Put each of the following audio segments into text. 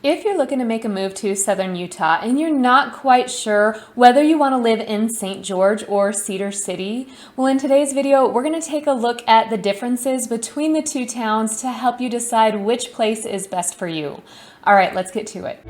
If you're looking to make a move to southern Utah and you're not quite sure whether you want to live in St. George or Cedar City, well, in today's video, we're going to take a look at the differences between the two towns to help you decide which place is best for you. All right, let's get to it.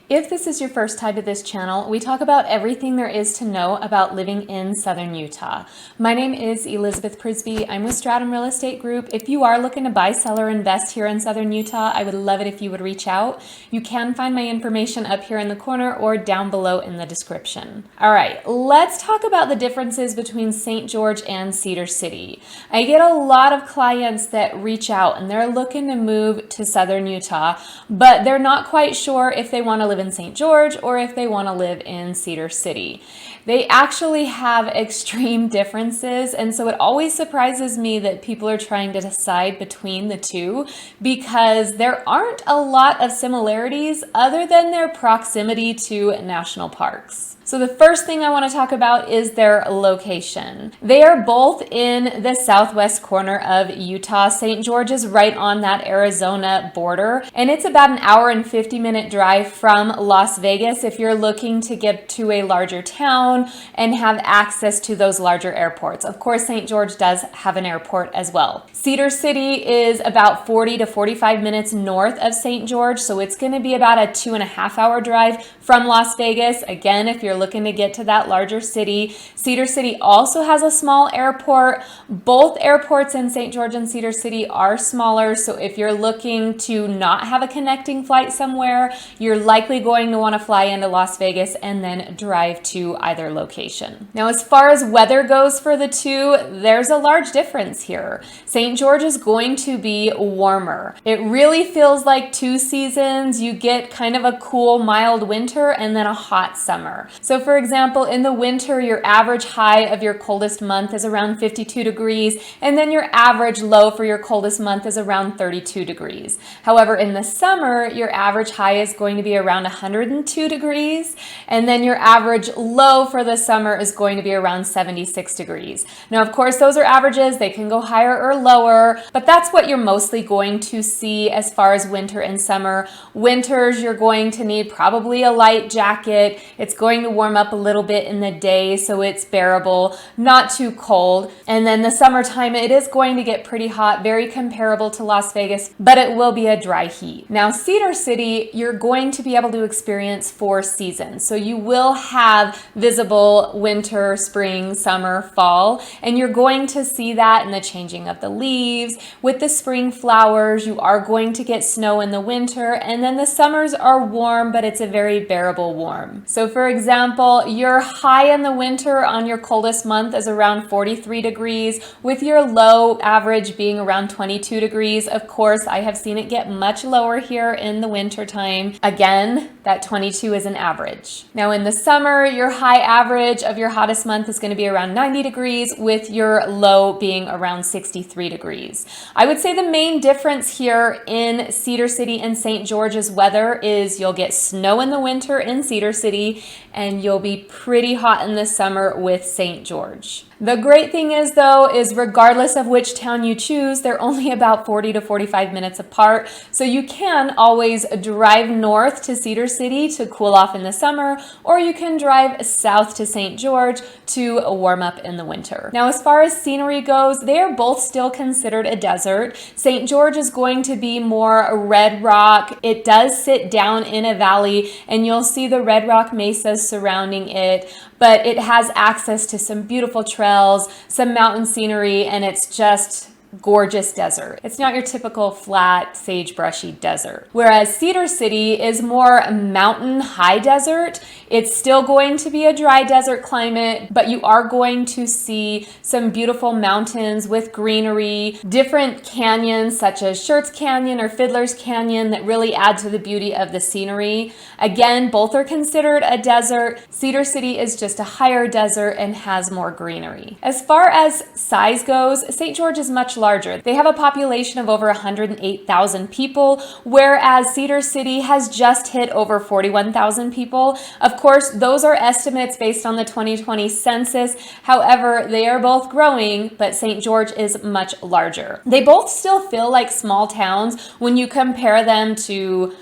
If this is your first time to this channel, we talk about everything there is to know about living in southern Utah. My name is Elizabeth Prisbrey. I'm with Stratum Real Estate Group. If you are looking to buy, sell, or invest here in southern Utah, I would love it if you would reach out. You can find my information up here in the corner or down below in the description. All right, let's talk about the differences between St. George and Cedar City. I get a lot of clients that reach out and they're looking to move to southern Utah, but they're not quite sure if they want to live in St. George or if they want to live in Cedar City. They actually have extreme differences, and so it always surprises me that people are trying to decide between the two because there aren't a lot of similarities other than their proximity to national parks. So the first thing I want to talk about is their location. They are both in the southwest corner of Utah. St. George is right on that Arizona border, and it's about an hour and 50-minute drive from Las Vegas if you're looking to get to a larger town and have access to those larger airports. Of course, St. George does have an airport as well. Cedar City is about 40 to 45 minutes north of St. George, so it's going to be about a 2.5-hour drive from Las Vegas. Again, if you're looking to get to that larger city. Cedar City also has a small airport. Both airports in St. George and Cedar City are smaller, so if you're looking to not have a connecting flight somewhere, you're likely going to want to fly into Las Vegas and then drive to either location. Now, as far as weather goes for the two, there's a large difference here. St. George is going to be warmer. It really feels like two seasons. You get kind of a cool, mild winter and then a hot summer. So for example, in the winter, your average high of your coldest month is around 52 degrees, and then your average low for your coldest month is around 32 degrees. However, in the summer, your average high is going to be around 102 degrees, and then your average low for the summer is going to be around 76 degrees. Now, of course, those are averages. They can go higher or lower, but that's what you're mostly going to see as far as winter and summer. Winters, you're going to need probably a light jacket. It's going to warm up a little bit in the day so it's bearable, not too cold. And then the summertime, it is going to get pretty hot, very comparable to Las Vegas, but it will be a dry heat. Now, Cedar City, you're going to be able to experience 4 seasons. So you will have visible winter, spring, summer, fall, and you're going to see that in the changing of the leaves. With the spring flowers, you are going to get snow in the winter, and then the summers are warm, but it's a very bearable warm. So for example, your high in the winter on your coldest month is around 43 degrees, with your low average being around 22 degrees. Of course, I have seen it get much lower here in the winter time. Again, that 22 is an average. Now in the summer, your high average of your hottest month is going to be around 90 degrees, with your low being around 63 degrees. I would say the main difference here in Cedar City and St. George's weather is you'll get snow in the winter in Cedar City, and you'll be pretty hot in the summer with St. George. The great thing is, though, is regardless of which town you choose, they're only about 40 to 45 minutes apart. So you can always drive north to Cedar City to cool off in the summer, or you can drive south to St. George to warm up in the winter. Now, as far as scenery goes, they are both still considered a desert. St. George is going to be more red rock. It does sit down in a valley, and you'll see the red rock mesas surrounding it, but it has access to some beautiful trails, some mountain scenery, and it's just gorgeous desert. It's not your typical flat, sagebrushy desert. Whereas Cedar City is more mountain high desert. It's still going to be a dry desert climate, but you are going to see some beautiful mountains with greenery, different canyons such as Shirts Canyon or Fiddler's Canyon that really add to the beauty of the scenery. Again, both are considered a desert. Cedar City is just a higher desert and has more greenery. As far as size goes, St. George is much much larger. They have a population of over 108,000 people, whereas Cedar City has just hit over 41,000 people. Of course, those are estimates based on the 2020 census. However, they are both growing, but St. George is much larger. They both still feel like small towns when you compare them to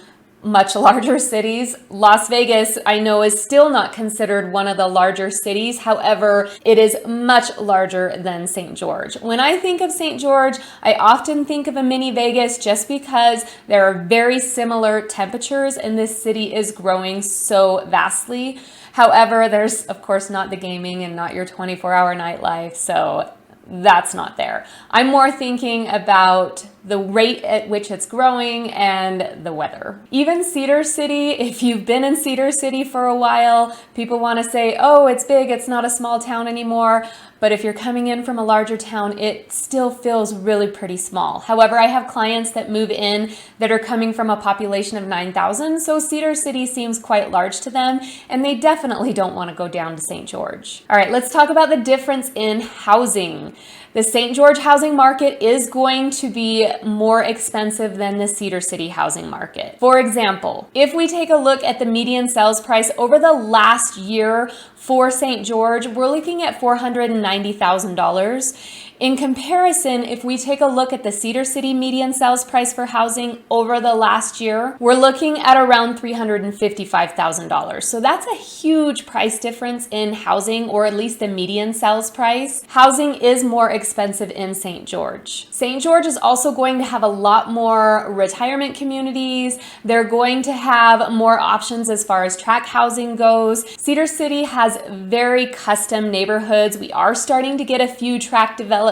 much larger cities. Las Vegas, I know, is still not considered one of the larger cities. However, it is much larger than St. George. When I think of St. George, I often think of a mini Vegas just because there are very similar temperatures and this city is growing so vastly. However, there's of course not the gaming and not your 24-hour nightlife, so that's not there. I'm more thinking about the rate at which it's growing and the weather. Even Cedar City, if you've been in Cedar City for a while, people want to say, oh, it's big, it's not a small town anymore. But if you're coming in from a larger town, it still feels really pretty small. However, I have clients that move in that are coming from a population of 9,000, so Cedar City seems quite large to them, and they definitely don't want to go down to St. George. All right, let's talk about the difference in housing. The St. George housing market is going to be more expensive than the Cedar City housing market. For example, if we take a look at the median sales price over the last year for St. George, we're looking at $490,000. In comparison, if we take a look at the Cedar City median sales price for housing over the last year, we're looking at around $355,000. So that's a huge price difference in housing, or at least the median sales price. Housing is more expensive in St. George. St. George is also going to have a lot more retirement communities. They're going to have more options as far as tract housing goes. Cedar City has very custom neighborhoods. We are starting to get a few tract developments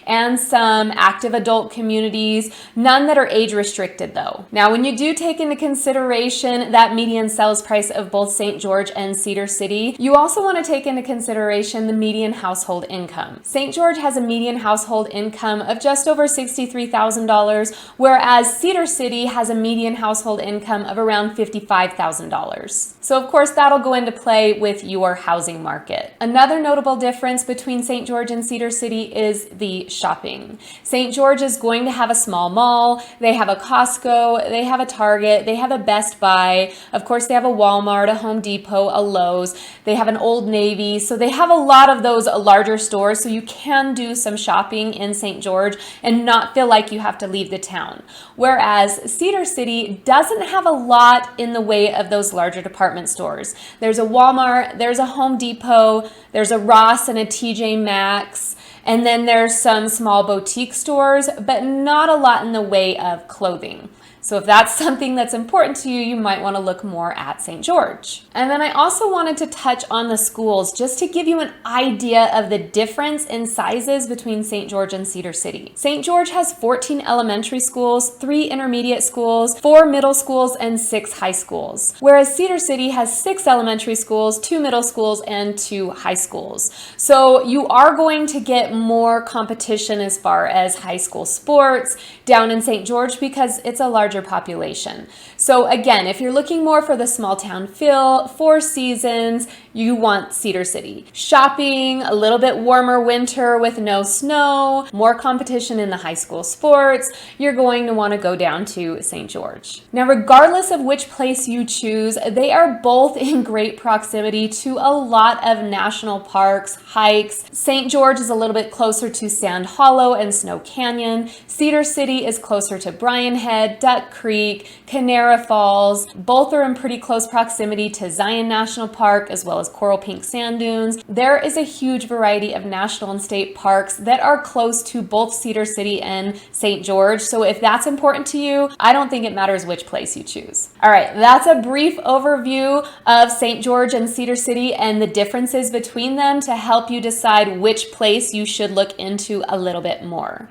and some active adult communities, none that are age restricted though. Now, when you do take into consideration that median sales price of both St. George and Cedar City, you also want to take into consideration the median household income. St. George has a median household income of just over $63,000, whereas Cedar City has a median household income of around $55,000. So of course that'll go into play with your housing market. Another notable difference between St. George and Cedar City is the shopping. St. George is going to have a small mall. They have a Costco, they have a Target, they have a Best Buy. Of course, they have a Walmart, a Home Depot, a Lowe's. They have an Old Navy. So they have a lot of those larger stores. So you can do some shopping in St. George and not feel like you have to leave the town. Whereas Cedar City doesn't have a lot in the way of those larger department stores. There's a Walmart, there's a Home Depot, there's a Ross and a TJ Maxx. And then there's some small boutique stores, but not a lot in the way of clothing. So if that's something that's important to you, you might want to look more at St. George. And then I also wanted to touch on the schools just to give you an idea of the difference in sizes between St. George and Cedar City. St. George has 14 elementary schools, 3 intermediate schools, 4 middle schools, and 6 high schools. Whereas Cedar City has 6 elementary schools, 2 middle schools, and 2 high schools. So you are going to get more competition as far as high school sports down in St. George because it's a larger population. So again, if you're looking more for the small town feel, 4 seasons, you want Cedar City. Shopping, a little bit warmer winter with no snow, more competition in the high school sports, you're going to want to go down to St. George. Now, regardless of which place you choose, they are both in great proximity to a lot of national parks, hikes. St. George is a little bit closer to Sand Hollow and Snow Canyon. Cedar City is closer to Bryan Head, Duck Creek, Canara Falls. Both are in pretty close proximity to Zion National Park as well as Coral Pink Sand Dunes. There is a huge variety of national and state parks that are close to both Cedar City and St. George. So if that's important to you, I don't think it matters which place you choose. All right, that's a brief overview of St. George and Cedar City and the differences between them to help you decide which place you should look into a little bit more.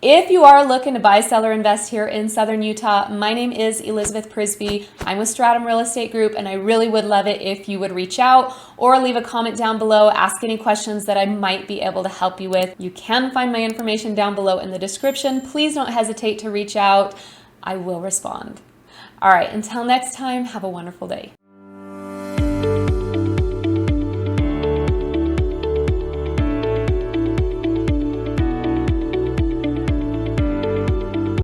If you are looking to buy, sell, or invest here in Southern Utah, my name is Elizabeth Prisbrey. I'm with Stratum Real Estate Group, and I really would love it if you would reach out or leave a comment down below, ask any questions that I might be able to help you with. You can find my information down below in the description. Please don't hesitate to reach out. I will respond. All right, until next time, have a wonderful day.